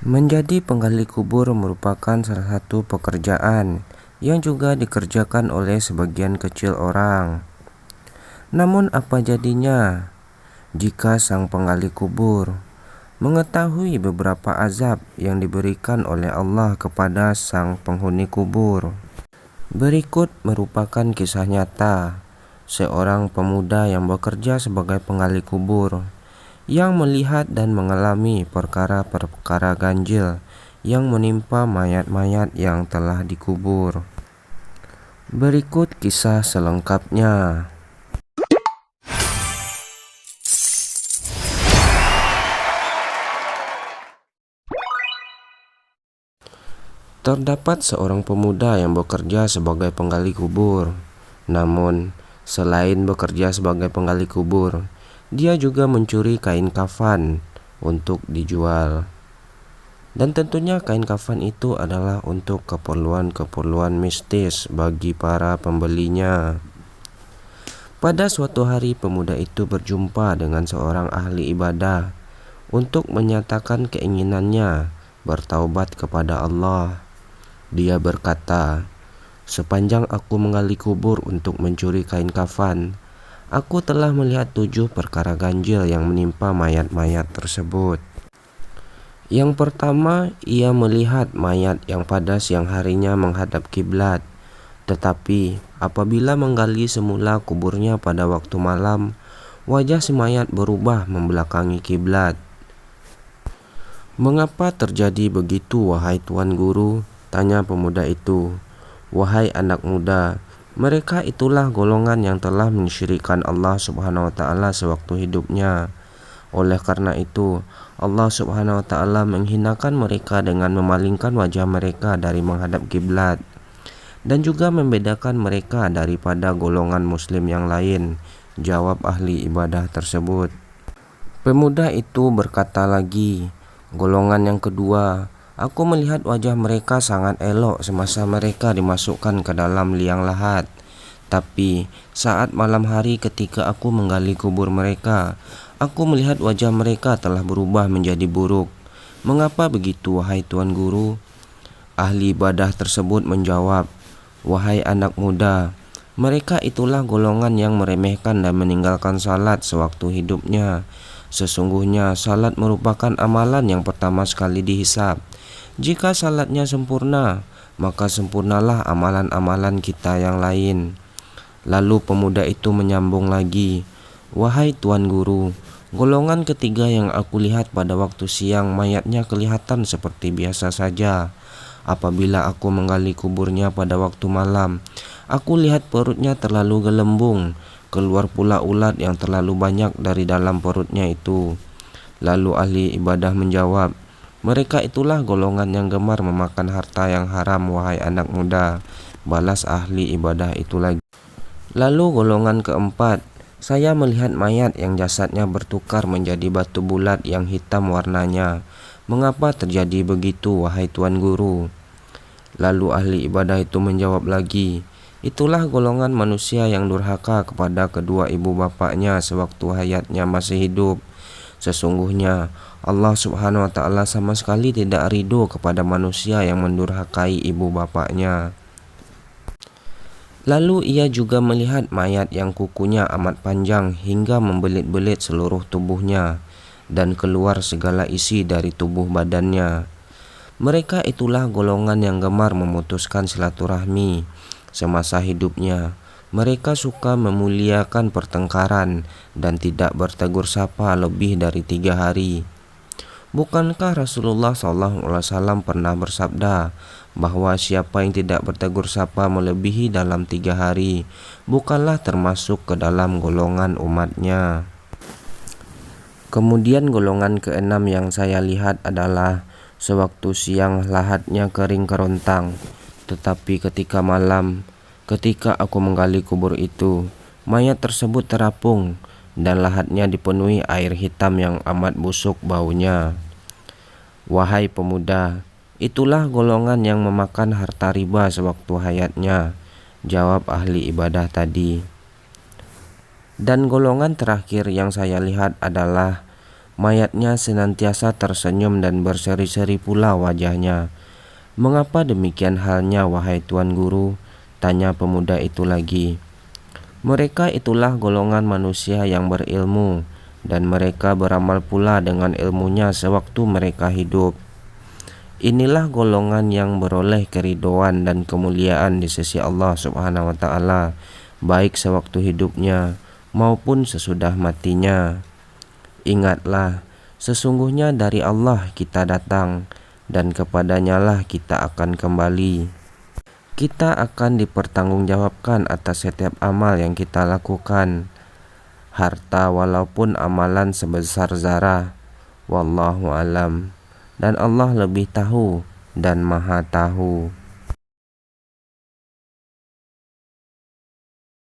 Menjadi penggali kubur merupakan salah satu pekerjaan yang juga dikerjakan oleh sebagian kecil orang. Namun apa jadinya jika sang penggali kubur mengetahui beberapa azab yang diberikan oleh Allah kepada sang penghuni kubur? Berikut merupakan kisah nyata seorang pemuda yang bekerja sebagai penggali kubur yang melihat dan mengalami perkara-perkara ganjil yang menimpa mayat-mayat yang telah dikubur. Berikut kisah selengkapnya. Terdapat seorang pemuda yang bekerja sebagai penggali kubur. Namun, selain bekerja sebagai penggali kubur, dia juga mencuri kain kafan untuk dijual. Dan tentunya kain kafan itu adalah untuk keperluan-keperluan mistis bagi para pembelinya. Pada suatu hari pemuda itu berjumpa dengan seorang ahli ibadah untuk menyatakan keinginannya bertaubat kepada Allah. Dia berkata, "Sepanjang aku menggali kubur untuk mencuri kain kafan, aku telah melihat 7 perkara ganjil yang menimpa mayat-mayat tersebut. Yang pertama, ia melihat mayat yang pada siang harinya menghadap kiblat, tetapi apabila menggali semula kuburnya pada waktu malam, wajah si mayat berubah membelakangi kiblat." "Mengapa terjadi begitu, wahai Tuan Guru?" tanya pemuda itu. "Wahai anak muda, mereka itulah golongan yang telah mensyirikkan Allah Subhanahu wa Ta'ala sewaktu hidupnya. Oleh karena itu, Allah Subhanahu wa Ta'ala menghinakan mereka dengan memalingkan wajah mereka dari menghadap kiblat, dan juga membedakan mereka daripada golongan muslim yang lain," jawab ahli ibadah tersebut. Pemuda itu berkata lagi, "Golongan yang kedua, aku melihat wajah mereka sangat elok semasa mereka dimasukkan ke dalam liang lahat. Tapi saat malam hari ketika aku menggali kubur mereka, aku melihat wajah mereka telah berubah menjadi buruk. Mengapa begitu, wahai Tuan Guru?" Ahli ibadah tersebut menjawab, "Wahai anak muda, mereka itulah golongan yang meremehkan dan meninggalkan salat sewaktu hidupnya. Sesungguhnya salat merupakan amalan yang pertama sekali dihisab. Jika salatnya sempurna, maka sempurnalah amalan-amalan kita yang lain." Lalu pemuda itu menyambung lagi, "Wahai Tuan Guru, golongan ketiga yang aku lihat pada waktu siang mayatnya kelihatan seperti biasa saja. Apabila aku menggali kuburnya pada waktu malam, aku lihat perutnya terlalu gelembung, keluar pula ulat yang terlalu banyak dari dalam perutnya itu." Lalu ahli ibadah menjawab, "Mereka itulah golongan yang gemar memakan harta yang haram, wahai anak muda." Balas ahli ibadah itu lagi, "Lalu golongan keempat, saya melihat mayat yang jasadnya bertukar menjadi batu bulat yang hitam warnanya. Mengapa terjadi begitu, wahai Tuan Guru?" Lalu ahli ibadah itu menjawab lagi, "Itulah golongan manusia yang durhaka kepada kedua ibu bapaknya sewaktu hayatnya masih hidup. Sesungguhnya Allah Subhanahu wa Ta'ala sama sekali tidak ridho kepada manusia yang mendurhakai ibu bapaknya." Lalu ia juga melihat mayat yang kukunya amat panjang hingga membelit-belit seluruh tubuhnya dan keluar segala isi dari tubuh badannya. Mereka itulah golongan yang gemar memutuskan silaturahmi semasa hidupnya. Mereka suka memuliakan pertengkaran dan tidak bertegur sapa lebih dari 3 hari. Bukankah Rasulullah SAW pernah bersabda bahwa siapa yang tidak bertegur sapa melebihi dalam 3 hari bukanlah termasuk ke dalam golongan umatnya? Kemudian golongan keenam yang saya lihat adalah sewaktu siang lahatnya kering kerontang, tetapi ketika malam, ketika aku menggali kubur itu, mayat tersebut terapung dan lahatnya dipenuhi air hitam yang amat busuk baunya. Wahai pemuda, itulah golongan yang memakan harta riba sewaktu hayatnya, jawab ahli ibadah tadi. Dan golongan terakhir yang saya lihat adalah Mayatnya senantiasa tersenyum dan berseri-seri pula wajahnya. Mengapa demikian halnya, wahai Tuan Guru? Tanya pemuda itu lagi. Mereka itulah golongan manusia yang berilmu, dan mereka beramal pula dengan ilmunya sewaktu mereka hidup. Inilah golongan yang beroleh keridhaan dan kemuliaan di sisi Allah Subhanahu wa Ta'ala, baik sewaktu hidupnya maupun sesudah matinya. Ingatlah, sesungguhnya dari Allah kita datang, dan kepadanya lah kita akan kembali. Kita akan dipertanggungjawabkan atas setiap amal yang kita lakukan, harta walaupun amalan sebesar zarah. Wallahu alam. Dan Allah lebih tahu dan maha tahu.